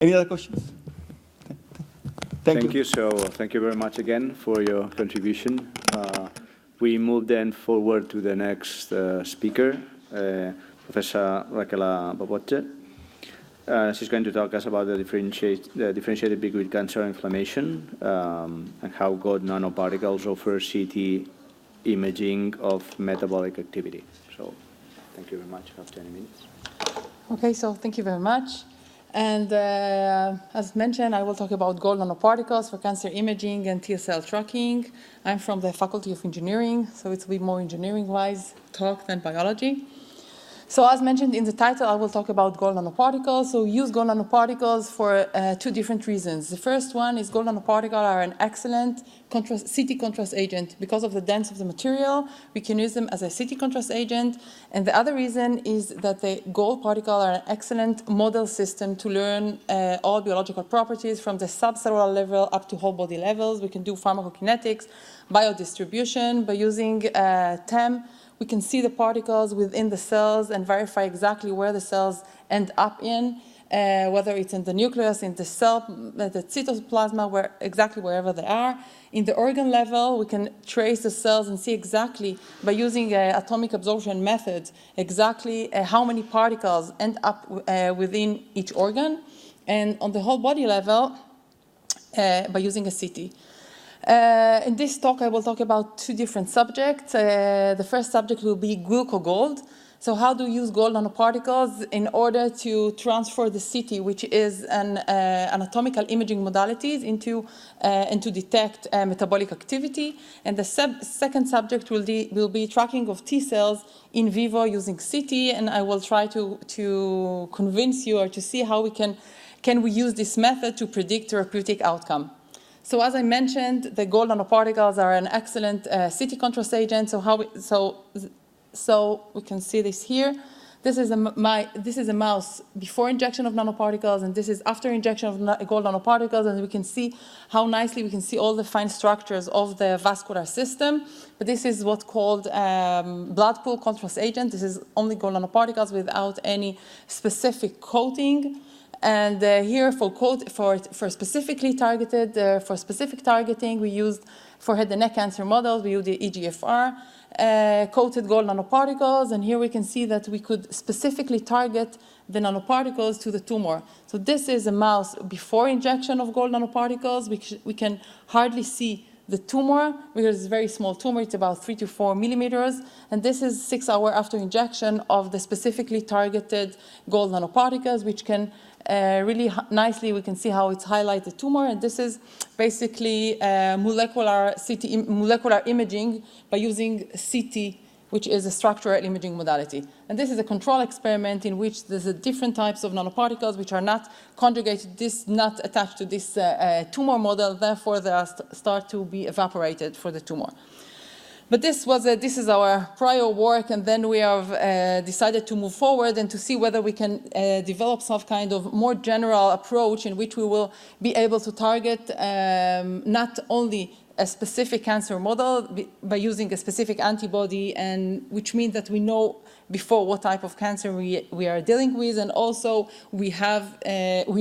Any other questions? Thank you. So thank you very much again for your contribution. We move then forward to the next speaker, Professor Rachela Popovtzer. She's going to talk us about the differentiated big grid cancer inflammation and how gold nanoparticles offer CT imaging of metabolic activity. So thank you very much. You have 20 minutes. Okay, so thank you very much. And as mentioned, I will talk about gold nanoparticles for cancer imaging and T-cell tracking. I'm from the Faculty of Engineering, so it's a bit more engineering-wise talk than biology. So as mentioned in the title, I will talk about gold nanoparticles. So we use gold nanoparticles for two different reasons. The first one is gold nanoparticles are an excellent CT contrast agent. Because of the density of the material, we can use them as a CT contrast agent. And the other reason is that the gold particles are an excellent model system to learn all biological properties from the subcellular level up to whole body levels. We can do pharmacokinetics, biodistribution. By using TEM, we can see the particles within the cells and verify exactly where the cells end up in, whether it's in the nucleus, in the cell, the cytoplasma, exactly wherever they are. In the organ level, we can trace the cells and see exactly, by using atomic absorption methods, exactly how many particles end up within each organ. And on the whole body level, by using a CT. In this talk, I will talk about two different subjects. The first subject will be glucogold. So how do you use gold nanoparticles in order to transfer the CT, which is an anatomical imaging modalities, into and to detect metabolic activity. And the second subject will be tracking of T cells in vivo using CT, and I will try to convince you or to see how we can we use this method to predict therapeutic outcome. So as I mentioned, the gold nanoparticles are an excellent CT contrast agent. So we can see this here. This is a mouse before injection of nanoparticles, and this is after injection of gold nanoparticles, and we can see how nicely we can see all the fine structures of the vascular system. But this is what's called blood pool contrast agent. This is only gold nanoparticles without any specific coating. And here for specifically targeted, for specific targeting, we used for head and neck cancer models, we used the EGFR coated gold nanoparticles. And here we can see that we could specifically target the nanoparticles to the tumor. So this is a mouse before injection of gold nanoparticles. We can hardly see the tumor because it's a very small tumor. It's about 3 to 4 millimeters. And this is 6 hours after injection of the specifically targeted gold nanoparticles, which can really nicely, we can see how it's highlighted the tumor. And this is basically molecular imaging by using CT, which is a structural imaging modality. And this is a control experiment in which there's a different types of nanoparticles which are not conjugated, not attached to this tumor model. Therefore, they start to be evaporated for the tumor. But this is our prior work, and then we have decided to move forward and to see whether we can develop some kind of more general approach in which we will be able to target not only a specific cancer model by using a specific antibody, and which means that we know before what type of cancer we are dealing with, and also we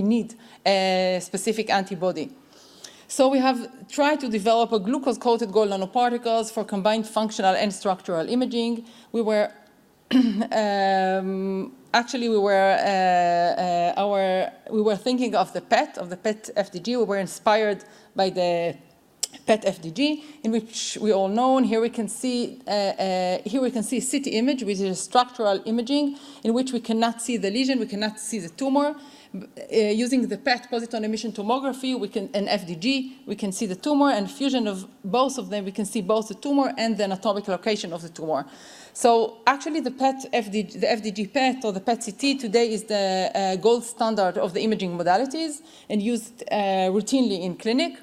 need a specific antibody. So we have tried to develop a glucose-coated gold nanoparticles for combined functional and structural imaging. We were actually we were thinking of the PET FDG. We were inspired by the PET FDG, in which we all know. And here we can see CT image, which is structural imaging, in which we cannot see the lesion, we cannot see the tumor. Using the PET positron emission tomography, and FDG, we can see the tumor, and fusion of both of them, we can see both the tumor and the anatomic location of the tumor. So actually the FDG PET or the PET CT today is the gold standard of the imaging modalities and used routinely in clinic.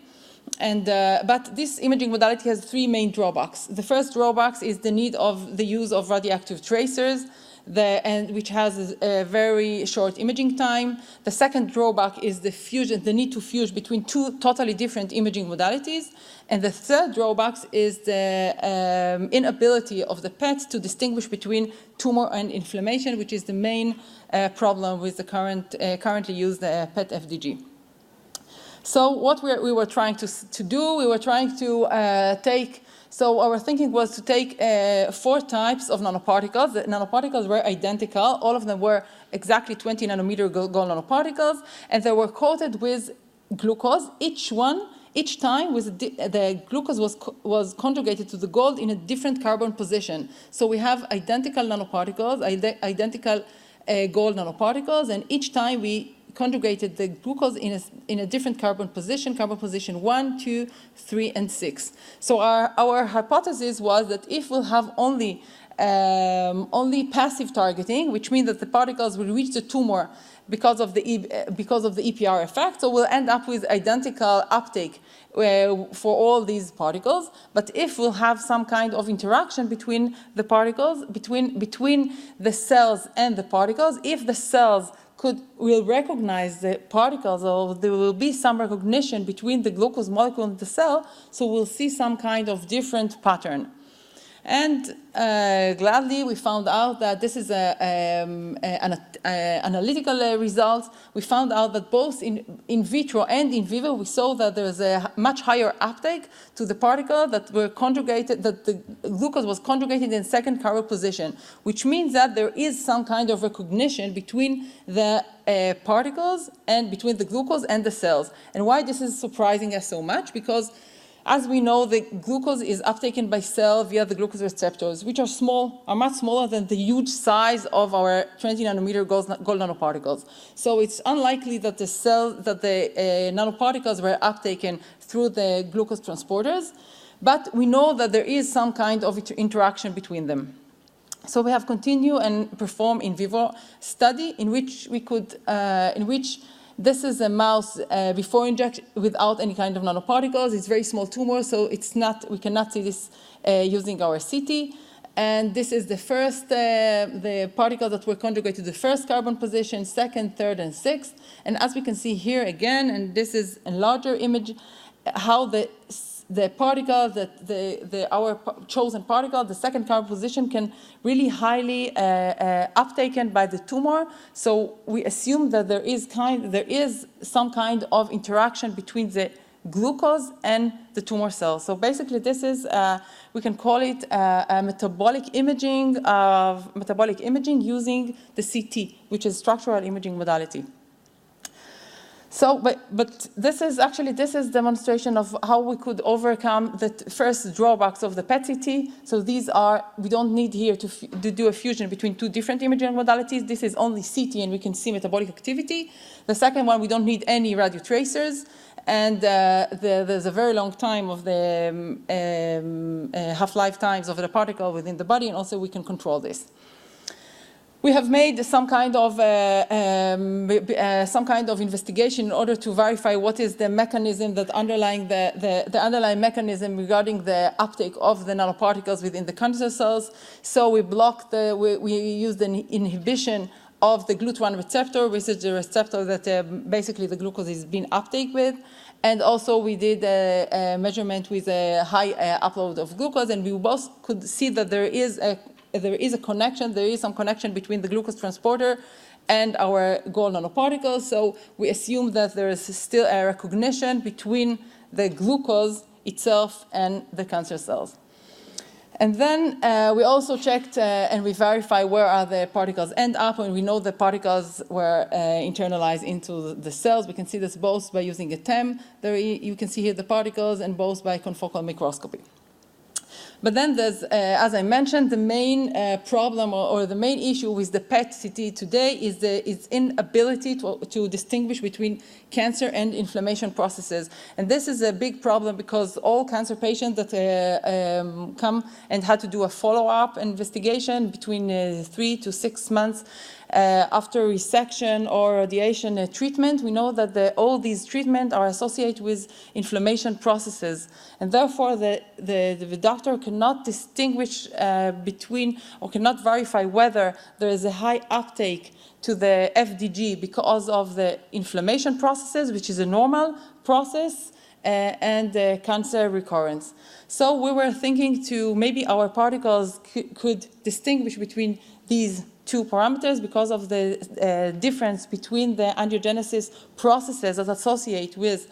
And but this imaging modality has 3 main drawbacks. The first drawback is the need of the use of radioactive tracers. which has a very short imaging time. The second drawback is the need to fuse between two totally different imaging modalities. And the third drawback is the inability of the PET to distinguish between tumor and inflammation, which is the main problem with the currently used PET FDG. So what we were trying to do, we were trying to so our thinking was to take 4 types of nanoparticles. The nanoparticles were identical. All of them were exactly 20 nanometer gold nanoparticles, and they were coated with glucose. Each time the glucose was conjugated to the gold in a different carbon position. So we have identical nanoparticles, identical gold nanoparticles, and each time we conjugated the glucose in a different carbon position 1, 2, 3, and 6. So our hypothesis was that if we'll have only passive targeting, which means that the particles will reach the tumor because of the EPR effect, so we'll end up with identical uptake for all these particles. But if we'll have some kind of interaction between the particles, between the cells and the particles, if the cells will recognize the particles, or there will be some recognition between the glucose molecule and the cell, so we'll see some kind of different pattern. And gladly, we found out that this is an analytical result. We found out that both in vitro and in vivo, we saw that there is a much higher uptake to the particle that were conjugated, that the glucose was conjugated in second carbon position, which means that there is some kind of recognition between the particles and between the glucose and the cells. And why this is surprising us so much? Because as we know, the glucose is uptaken by cell via the glucose receptors, which are much smaller than the huge size of our 20 nanometer gold nanoparticles. So it's unlikely that the nanoparticles were uptaken through the glucose transporters, but we know that there is some kind of interaction between them. So we have continued and performed in vivo study in which this is a mouse before injection without any kind of nanoparticles. It's very small tumor, so we cannot see this using our CT. And this is the particles that were conjugated to the first carbon position, second, third, and sixth. And as we can see here again, and this is a larger image, how the particle, our chosen particle, the second carbon position, can really highly uptaken by the tumor. So we assume that there is some kind of interaction between the glucose and the tumor cells. So basically, this is we can call it a metabolic imaging using the CT, which is structural imaging modality. So, but this is demonstration of how we could overcome the first drawbacks of the PET-CT. So we don't need here to do a fusion between two different imaging modalities. This is only CT, and we can see metabolic activity. The second one, we don't need any radio tracers. And there's a very long time of the half-life times of the particle within the body, and also we can control this. We have made some kind of investigation in order to verify what is the mechanism that underlying the underlying mechanism regarding the uptake of the nanoparticles within the cancer cells. So we used an inhibition of the GLUT1 receptor, which is the receptor that basically the glucose is being uptake with. And also we did a measurement with a high upload of glucose, and we both could see that there is some connection between the glucose transporter and our gold nanoparticles. So we assume that there is still a recognition between the glucose itself and the cancer cells. And then we also checked and we verified where are the particles end up, and we know the particles were internalized into the cells. We can see this both by using a TEM. You can see here the particles, and both by confocal microscopy. But then there's, as I mentioned, the main problem or the main issue with the PET-CT today is its inability to distinguish between cancer and inflammation processes. And this is a big problem because all cancer patients that come and had to do a follow-up investigation between 3 to 6 months after resection or radiation treatment, we know that all these treatments are associated with inflammation processes. And therefore, the doctor cannot distinguish between, or cannot verify whether there is a high uptake to the FDG because of the inflammation processes, which is a normal process, and cancer recurrence. So we were thinking to maybe our particles could distinguish between these two parameters because of the difference between the angiogenesis processes that associate with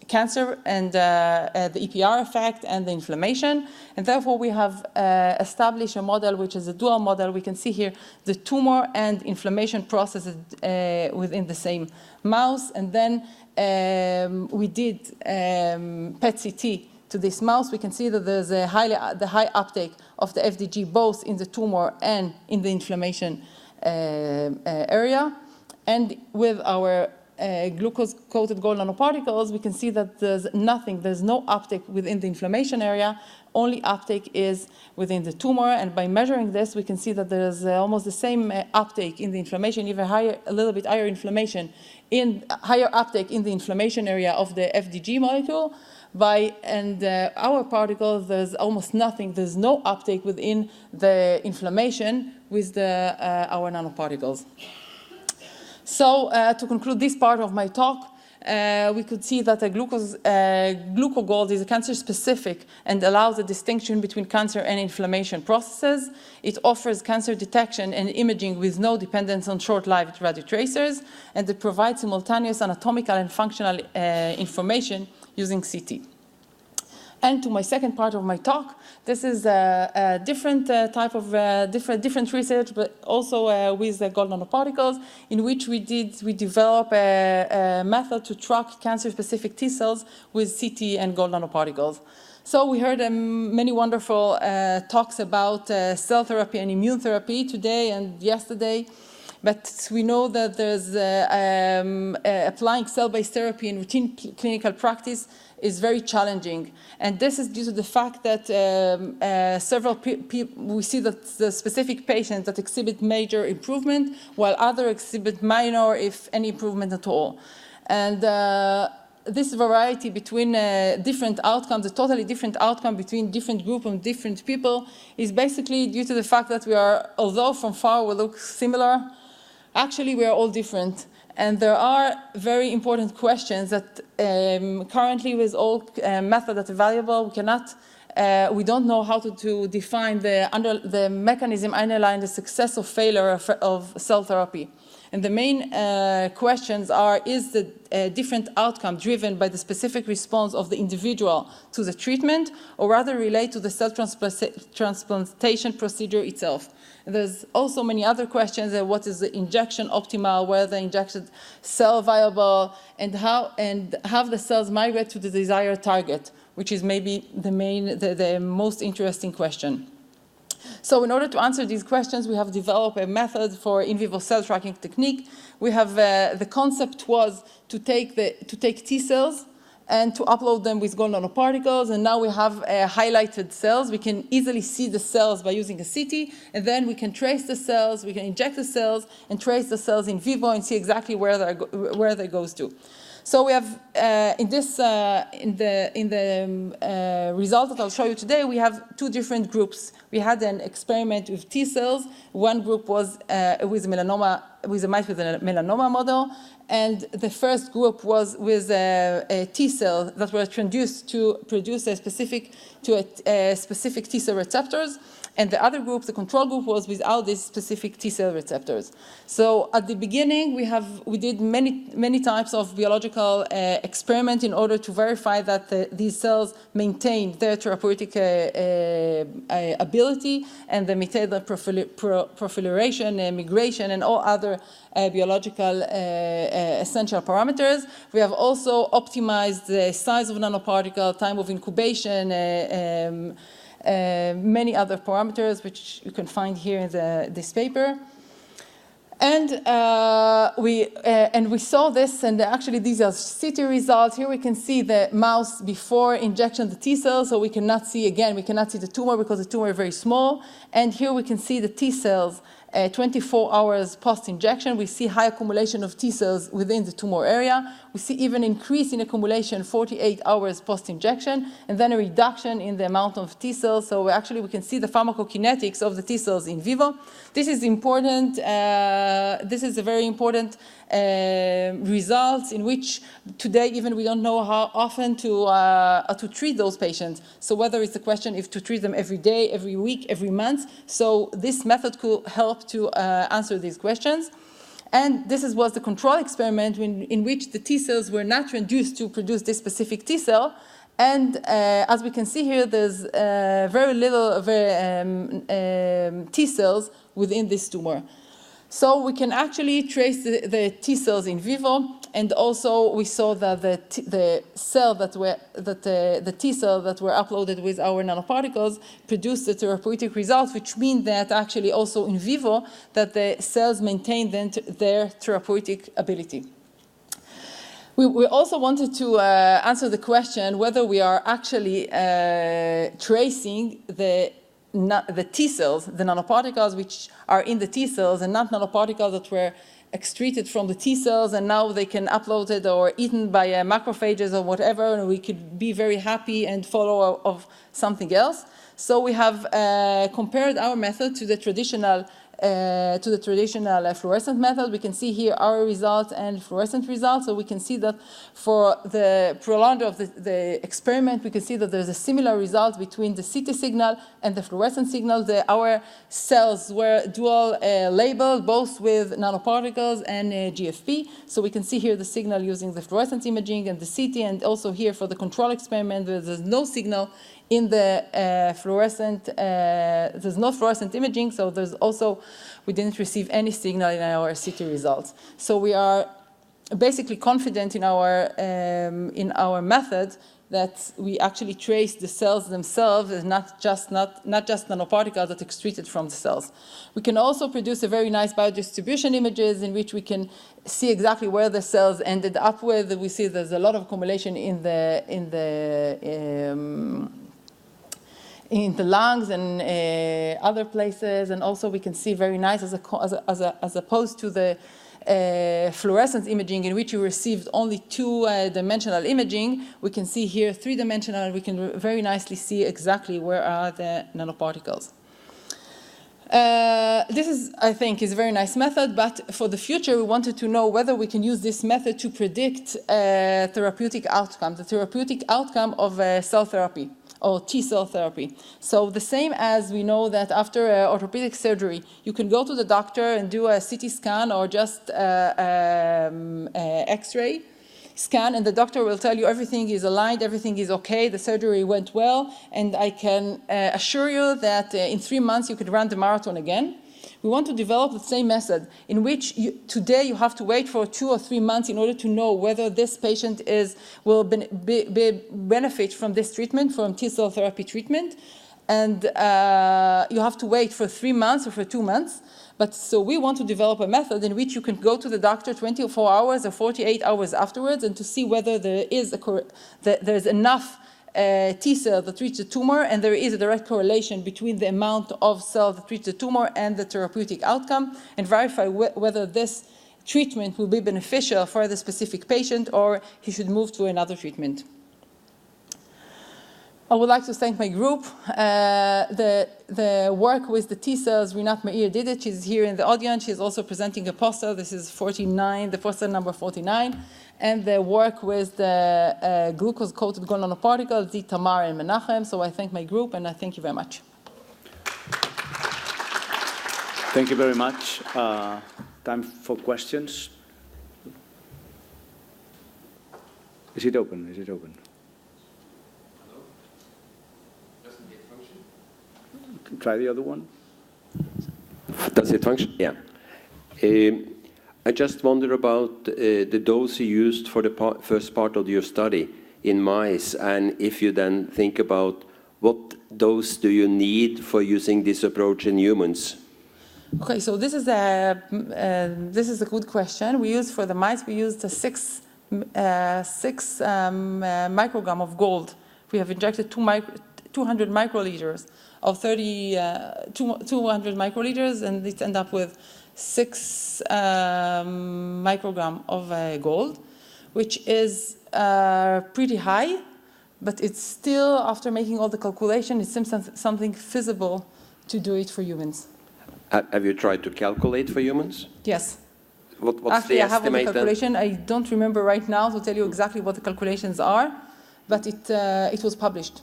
cancer and the EPR effect and the inflammation. And therefore, we have established a model which is a dual model. We can see here the tumor and inflammation processes within the same mouse. And then we did PET-CT to this mouse. We can see that there's the high uptake of the FDG both in the tumor and in the inflammation area. And with our glucose-coated gold nanoparticles, we can see that there's no uptake within the inflammation area, only uptake is within the tumor. And by measuring this, we can see that there's almost the same uptake in the inflammation, even higher, a little bit higher higher uptake in the inflammation area of the FDG molecule. Our particles, there's almost nothing, there's no uptake within the inflammation with our nanoparticles. So to conclude this part of my talk, we could see that glucogold is cancer-specific and allows a distinction between cancer and inflammation processes. It offers cancer detection and imaging with no dependence on short-lived radiotracers, and it provides simultaneous anatomical and functional information using CT. And to my second part of my talk, this is a different type of different research, but also with gold nanoparticles, in which we develop a method to track cancer-specific T cells with CT and gold nanoparticles. So we heard many wonderful talks about cell therapy and immune therapy today and yesterday. But we know that there's applying cell-based therapy in routine clinical practice is very challenging. And this is due to the fact that we see that the specific patients that exhibit major improvement, while others exhibit minor, if any improvement at all. And this variety between different outcomes, a totally different outcome between different groups and different people, is basically due to the fact that we are, although from far we look similar, actually we are all different. And there are very important questions that currently with all methods that are available, we don't know how to define the mechanism underlying the success or failure of cell therapy. And the main questions are, is the different outcome driven by the specific response of the individual to the treatment, or rather relate to the cell transplantation procedure itself? And there's also many other questions. What is the injection optimal, whether the injected cell viable, and how the cells migrate to the desired target, which is maybe the most interesting question. So in order to answer these questions, we have developed a method for in vivo cell tracking technique. We have the concept was to take T cells and to upload them with gold nanoparticles, and now we have highlighted cells. We can easily see the cells by using a CT, and then we can trace the cells, we can inject the cells, and trace the cells in vivo and see exactly where they goes to. So we have in the result that I'll show you today, we have two different groups. We had an experiment with T cells. One group was with melanoma, with a mice with a melanoma model, and the first group was with a T cell that were transduced to produce a specific T cell receptors. And the other group, the control group, was without these specific T cell receptors. So at the beginning, we did many types of biological experiment in order to verify that these cells maintain their therapeutic ability and the method of proliferation, migration, and all other biological essential parameters. We have also optimized the size of nanoparticle, time of incubation, many other parameters, which you can find here in this paper. And we saw this, and actually these are CT results. Here we can see the mouse before injection the T cells, so we cannot see the tumor because the tumor is very small. And here we can see the T cells 24 hours post-injection, we see high accumulation of T cells within the tumor area. We see even increase in accumulation 48 hours post-injection, and then a reduction in the amount of T cells. So actually we can see the pharmacokinetics of the T cells in vivo. This is important. This is a very important results in which today even we don't know how often to treat those patients. So whether it's a question if to treat them every day, every week, every month. So this method could help to answer these questions. And this was the control experiment in which the T cells were not transduced to produce this specific T cell. And as we can see here, there's very little T cells within this tumor. So we can actually trace the T cells in vivo, and also we saw that the T cell that were uploaded with our nanoparticles produced the therapeutic results, which mean that actually also in vivo that the cells maintain their therapeutic ability. We also wanted to answer the question whether we are actually tracing the T cells, the nanoparticles which are in the T cells, and not nanoparticles that were excreted from the T cells and now they can upload it or eaten by macrophages or whatever, and we could be very happy and follow of something else. So we have compared our method to the traditional fluorescent method. We can see here our results and fluorescent results. So we can see that for the prolonged of the experiment, we can see that there's a similar result between the CT signal and the fluorescent signal. Our cells were dual labeled, both with nanoparticles and GFP. So we can see here the signal using the fluorescent imaging and the CT, and also here for the control experiment, there's no signal in the there's no fluorescent imaging, so we didn't receive any signal in our CT results. So we are basically confident in our method that we actually trace the cells themselves and not just nanoparticles that excreted from the cells. We can also produce a very nice biodistribution images in which we can see exactly where the cells ended up with. We see there's a lot of accumulation in the lungs and other places, and also we can see very nice as opposed to the fluorescence imaging in which you received only two-dimensional imaging. We can see here three-dimensional. We can very nicely see exactly where are the nanoparticles. This is, I think, is a very nice method, but for the future, we wanted to know whether we can use this method to predict therapeutic outcome, the therapeutic outcome of cell therapy or T-cell therapy. So the same as we know that after orthopedic surgery, you can go to the doctor and do a CT scan or just X-ray scan, and the doctor will tell you everything is aligned, everything is okay, the surgery went well, and I can assure you that in 3 months you could run the marathon again. We want to develop the same method in which today you have to wait for 2 or 3 months in order to know whether this patient will benefit from this treatment, from T-cell therapy treatment. And you have to wait for 3 months or for 2 months. But so we want to develop a method in which you can go to the doctor 24 hours or 48 hours afterwards and to see whether there's enough T-cell that reach the tumor, and there is a direct correlation between the amount of cells that reach the tumor and the therapeutic outcome, and verify whether this treatment will be beneficial for the specific patient or he should move to another treatment. I would like to thank my group. The work with the T-cells, Rinat Meir did it. She's here in the audience. She's also presenting a poster. This is 49, the poster number 49. And the work with the glucose-coated gold nanoparticles, the Tamar and Menachem. So I thank my group, and I thank you very much. Thank you very much. Time for questions. Is it open? Is it open? Try the other one. Does it function? Yeah. I just wonder about the dose you used for the first part of your study in mice, and if you then think about what dose do you need for using this approach in humans? Okay, so this is a good question. We used for the mice, we used a 6 microgram of gold. We have injected 200 microliters of 200 microliters, and it ended up with 6 microgram of gold, which is pretty high, but it's still, after making all the calculation, it seems something feasible to do it for humans. Have you tried to calculate for humans? Yes. What's Actually, the I have all the estimate? calculation. I don't remember right now to tell you exactly what the calculations are, but it was published.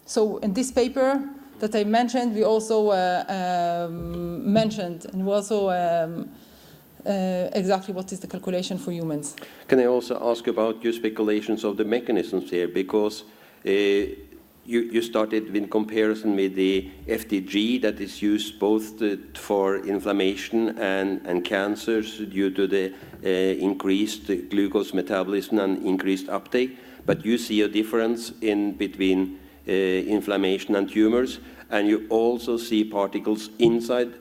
So in this paper that I mentioned, we also mentioned, and we also exactly what is the calculation for humans. Can I also ask about your speculations of the mechanisms here? Because you started with comparison with the FDG that is used both for inflammation and cancers due to the increased glucose metabolism and increased uptake. But you see a difference between inflammation and tumors, and you also see particles inside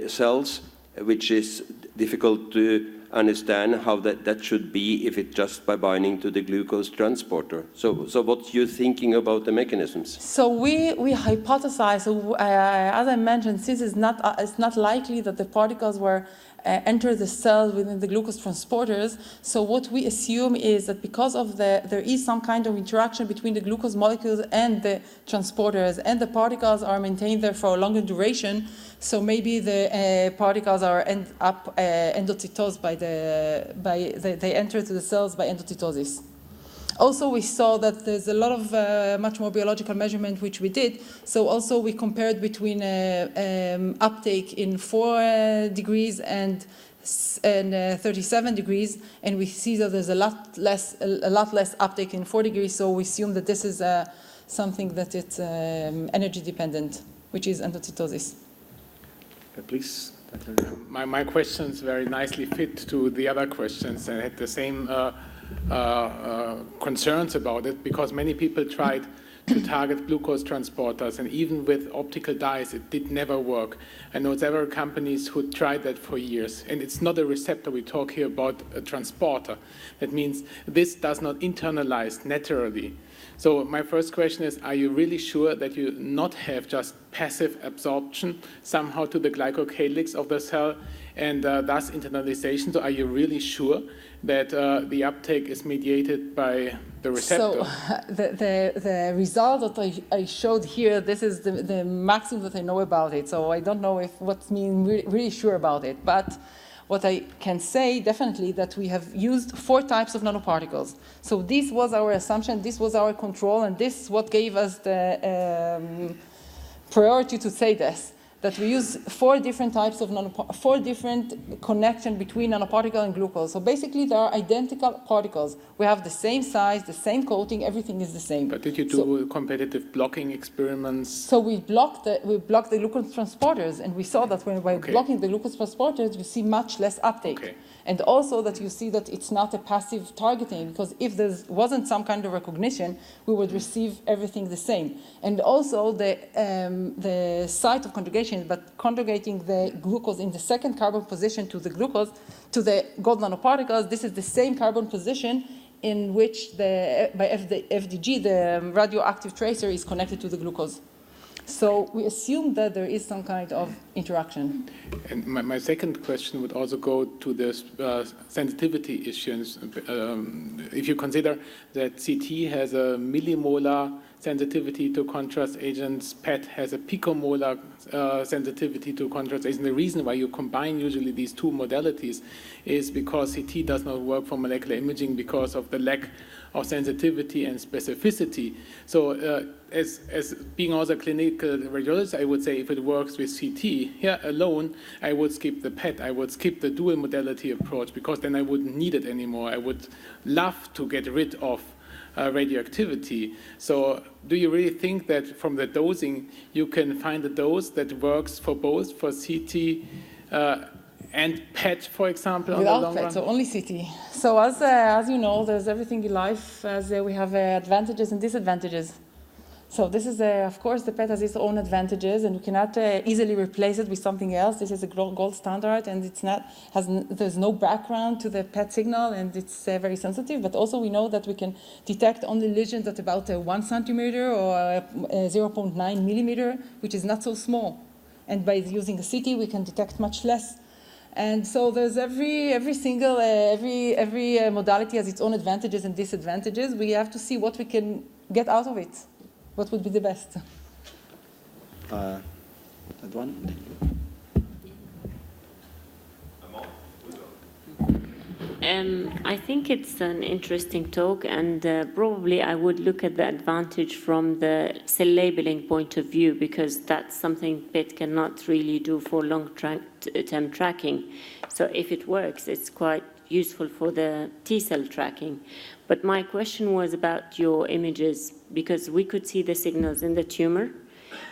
cells, which is difficult to understand how that should be if it's just by binding to the glucose transporter. So what's your thinking about the mechanisms? So we hypothesize, as I mentioned, since it's not likely that the particles were enter the cell within the glucose transporters. So what we assume is that because of there is some kind of interaction between the glucose molecules and the transporters, and the particles are maintained there for a longer duration. So maybe the particles are end up endocytosed they enter to the cells by endocytosis. Also, we saw that there's a lot of much more biological measurement which we did. So also we compared between uptake in 4 degrees and 37 degrees, and we see that there's a lot less uptake in 4 degrees. So we assume that this is something that it's energy dependent, which is endocytosis. Please. My questions very nicely fit to the other questions. I had the same concerns about it, because many people tried to target glucose transporters, and even with optical dyes it did never work. I know several companies who tried that for years, and it's not a receptor. We talk here about a transporter. That means this does not internalize naturally. So my first question is, are you really sure that you not have just passive absorption somehow to the glycocalyx of the cell and thus internalization? So are you really sure that the uptake is mediated by the receptor? So the result that I showed here, this is the maximum that I know about it. So I don't know if what's mean really sure about it. But what I can say definitely that we have used 4 types of nanoparticles. So this was our assumption, this was our control, and this is what gave us the priority to say this. That we use 4 different types of 4 different connection between nanoparticle and glucose. So basically, they are identical particles. We have the same size, the same coating, everything is the same. But did you do competitive blocking experiments? So we blocked the glucose transporters, and we saw that by blocking the glucose transporters, you see much less uptake. Okay. And also that you see that it's not a passive targeting, because if there wasn't some kind of recognition, we would receive everything the same. And also the site of conjugation, but conjugating the glucose in the second carbon position to the glucose, to the gold nanoparticles, this is the same carbon position in which the FDG, the radioactive tracer, is connected to the glucose. So we assume that there is some kind of interaction. And my second question would also go to the sensitivity issues. If you consider that CT has a millimolar sensitivity to contrast agents, PET has a picomolar sensitivity to contrast agents. The reason why you combine usually these 2 modalities is because CT does not work for molecular imaging because of the lack of sensitivity and specificity. So as being also a clinical radiologist, I would say if it works with CT here alone, I would skip the PET. I would skip the dual modality approach, because then I wouldn't need it anymore. I would love to get rid of radioactivity. So do you really think that from the dosing you can find a dose that works for both, for CT and PET, for example, on the long PET, run? so only CT. So as you know, there's everything in life, as we have advantages and disadvantages. So this is, of course, the PET has its own advantages, and we cannot easily replace it with something else. This is a gold standard, and it's not there's no background to the PET signal, and it's very sensitive. But also we know that we can detect only lesions at about 1 centimeter or 0.9 millimeter, which is not so small. And by using a CT, we can detect much less. And so there's every modality has its own advantages and disadvantages. We have to see what we can get out of it. What would be the best? That one? I think it's an interesting talk, and probably I would look at the advantage from the cell labeling point of view, because that's something PET cannot really do for long-term tracking. So if it works, it's quite useful for the T-cell tracking. But my question was about your images, because we could see the signals in the tumor,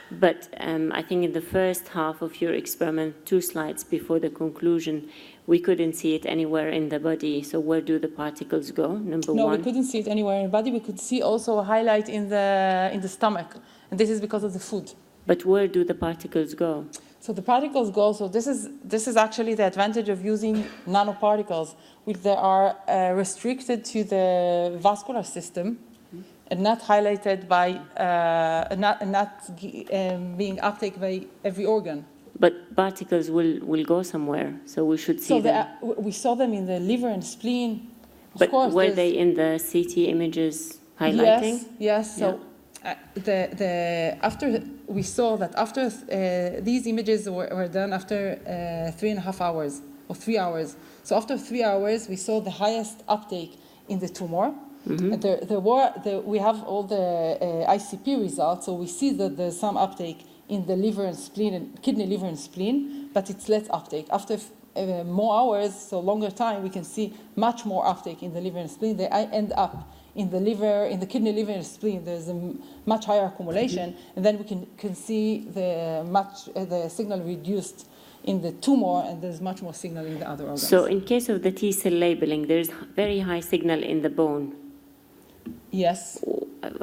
but I think in the first half of your experiment, 2 slides before the conclusion, we couldn't see it anywhere in the body. So where do the particles go, number one? No, we couldn't see it anywhere in the body. We could see also a highlight in the stomach, and this is because of the food. But where do the particles go? So the particles go, so this is actually the advantage of using nanoparticles, which they are restricted to the vascular system and not highlighted by, being uptaken by every organ. But particles will go somewhere, so we should see them. We saw them in the liver and spleen. But were they in the CT images highlighting? Yes. So after we saw that after these images were done after 3.5 hours or 3 hours. So after 3 hours, we saw the highest uptake in the tumor. Mm-hmm. We have all the ICP results, so we see that there's some uptake in the liver and spleen, and kidney, liver, and spleen, but it's less uptake. After more hours, so longer time, we can see much more uptake in the liver and spleen. They end up in the liver, in the kidney, liver, and spleen. There's a much higher accumulation, and then we can see the signal reduced in the tumor, and there's much more signal in the other organs. So in case of the T-cell labeling, there's very high signal in the bone. Yes.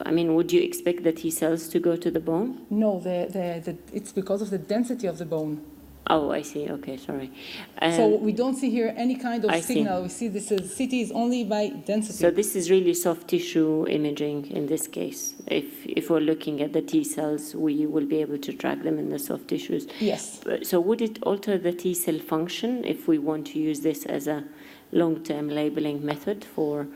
I mean, would you expect the T-cells to go to the bone? No, it's because of the density of the bone. Oh, I see. Okay, sorry. So we don't see here any kind of signal. See. We see this CT is only by density. So this is really soft tissue imaging in this case. If we're looking at the T cells, we will be able to track them in the soft tissues. Yes. So would it alter the T cell function if we want to use this as a long-term labeling method for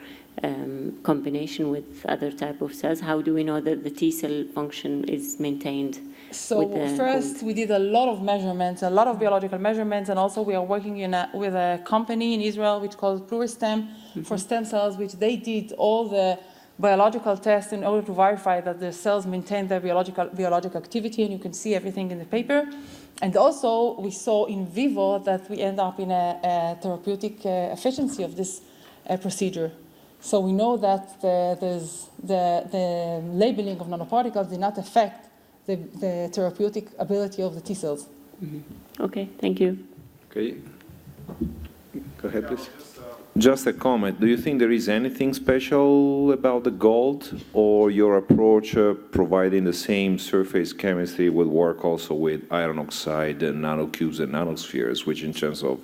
combination with other type of cells? How do we know that the T cell function is maintained? So first, we did a lot of measurements, a lot of biological measurements, and also we are working with a company in Israel which called Pluristem for stem cells, which they did all the biological tests in order to verify that the cells maintain their biological activity, and you can see everything in the paper. And also, we saw in vivo that we end up in a therapeutic efficiency of this procedure. So we know that the labeling of nanoparticles did not affect the therapeutic ability of the T cells. Mm-hmm. Okay, thank you. Okay. Go ahead, please. Just a comment. Do you think there is anything special about the gold, or your approach providing the same surface chemistry will work also with iron oxide and nanocubes and nanospheres, which in terms of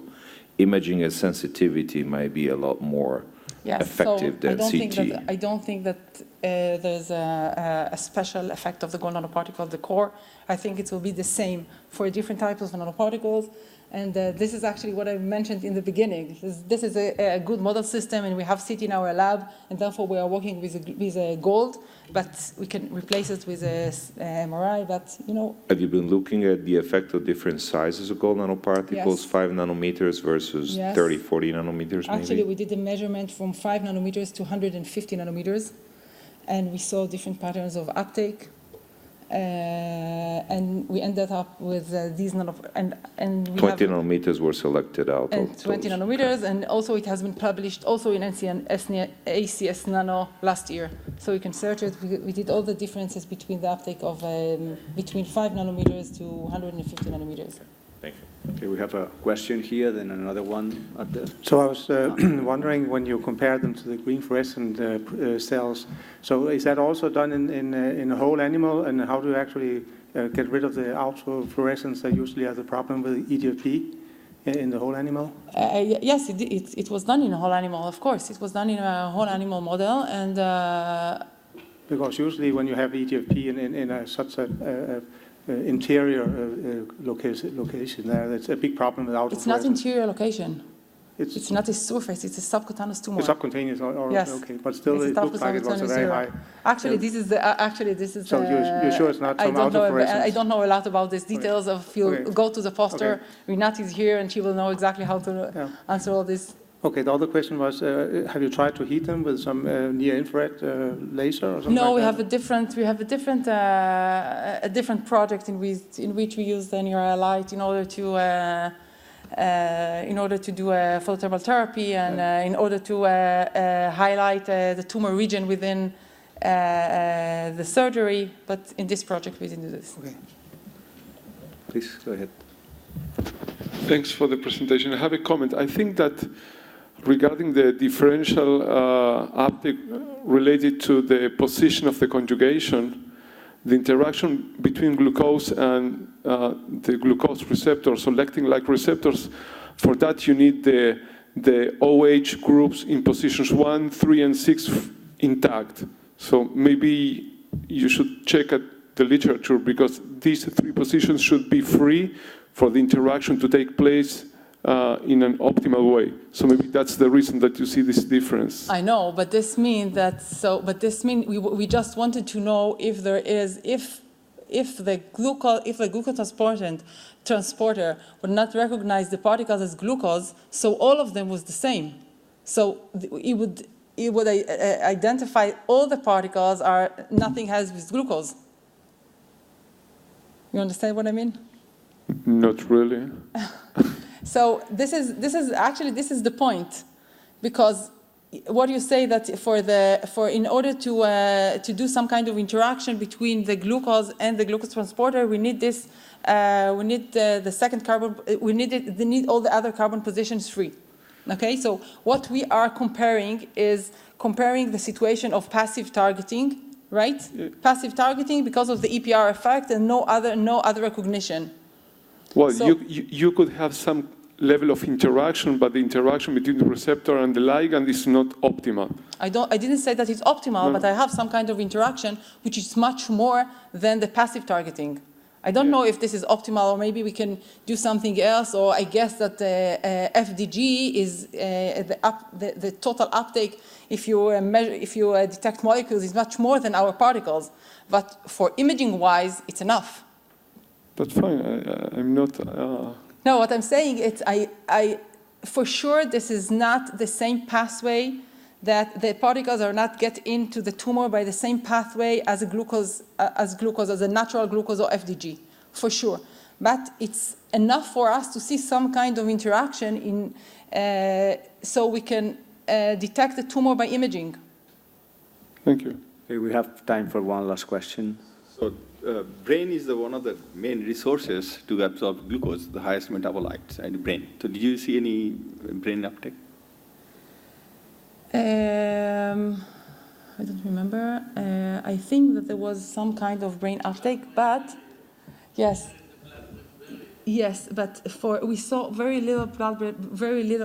imaging and sensitivity might be a lot more effective than CT? I don't think that there's a special effect of the gold nanoparticle of the core. I think it will be the same for different types of nanoparticles. And this is actually what I mentioned in the beginning. This is a good model system, and we have CT in our lab, and therefore we are working with a gold, but we can replace it with a MRI. But Have you been looking at the effect of different sizes of gold nanoparticles, 5 nanometers versus 30, 40 nanometers? Actually, we did a measurement from 5 nanometers to 150 nanometers, and we saw different patterns of uptake. And we ended up with these and we 20 nanometers were selected out and of 20 those. nanometers, and also it has been published also in ACS Nano last year. So you can search it. We did all the differences between the uptake of between 5 nanometers to 150 nanometers. Thank you. Okay, we have a question here, then another one up there. So I was wondering, when you compare them to the green fluorescent cells, so is that also done in a whole animal, and how do you actually get rid of the autofluorescence that usually has a problem with EGFP in the whole animal? Yes, it was done in a whole animal, of course. It was done in a whole animal model, and because usually when you have EGFP in such a interior location there, that's a big problem with autofluorescence. it's not interior location. It's not a surface, it's a subcutaneous tumor. It's subcutaneous, or yes. Okay, but still it looks like it was a very high. Actually, this is the. So you're sure it's not some autofluorescence? I don't know a lot about these details. Okay. If you go to the poster, Ramat is here, and she will know exactly how to answer all this. Okay, the other question was, have you tried to heat them with some near-infrared laser or something? No, like we that? have a different project in which we use the near light in order to do a photothermal therapy and in order to highlight the tumor region within the surgery. But in this project, we didn't do this. Okay. Please go ahead. Thanks for the presentation. I have a comment. I think that regarding the differential uptake related to the position of the conjugation, the interaction between glucose and the glucose receptors, so lectin-like receptors, for that you need the OH groups in positions 1, 3, and 6 intact. So maybe you should check at the literature, because these 3 positions should be free for the interaction to take place in an optimal way. So maybe that's the reason that you see this difference. I know, but this means that we just wanted to know if there is if the glucose transporter would not recognize the particles as glucose, so all of them was the same. So it would identify all the particles are nothing has with glucose. You understand what I mean? Not really. So this is the point, because what you say that in order to do some kind of interaction between the glucose and the glucose transporter, we need this the second carbon, we need all the other carbon positions free. Okay, so what we are comparing is the situation of passive targeting, right? Yeah. Passive targeting because of the EPR effect and no other recognition. Well, so, you could have some level of interaction, but the interaction between the receptor and the ligand is not optimal. I didn't say that it's optimal, but I have some kind of interaction which is much more than the passive targeting. I don't know if this is optimal, or maybe we can do something else, or I guess that FDG is the total uptake if you detect molecules is much more than our particles. But for imaging-wise, it's enough. That's fine. I'm not. No, what I'm saying is, for sure, this is not the same pathway, that the particles are not get into the tumor by the same pathway as a glucose, as a natural glucose or FDG, for sure. But it's enough for us to see some kind of interaction so we can detect the tumor by imaging. Thank you. Okay, we have time for one last question. So, brain is one of the main resources to absorb glucose, the highest metabolites in the brain. So did you see any brain uptake? I don't remember. I think that there was some kind of brain uptake, but yes, but we saw very little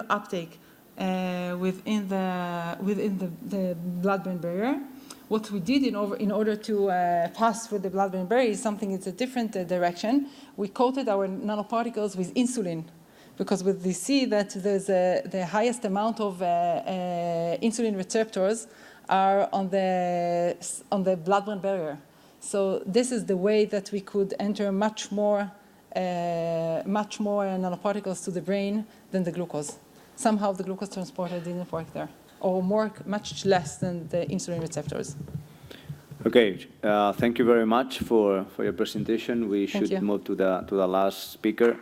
uptake within the blood-brain barrier. What we did in order to pass through the blood-brain barrier is something. It's a different direction. We coated our nanoparticles with insulin, because we see that there's the highest amount of insulin receptors are on the blood-brain barrier. So this is the way that we could enter much more nanoparticles to the brain than the glucose. Somehow the glucose transporter didn't work there, or much less than the insulin receptors. Okay, thank you very much for your presentation. We should move to the last speaker.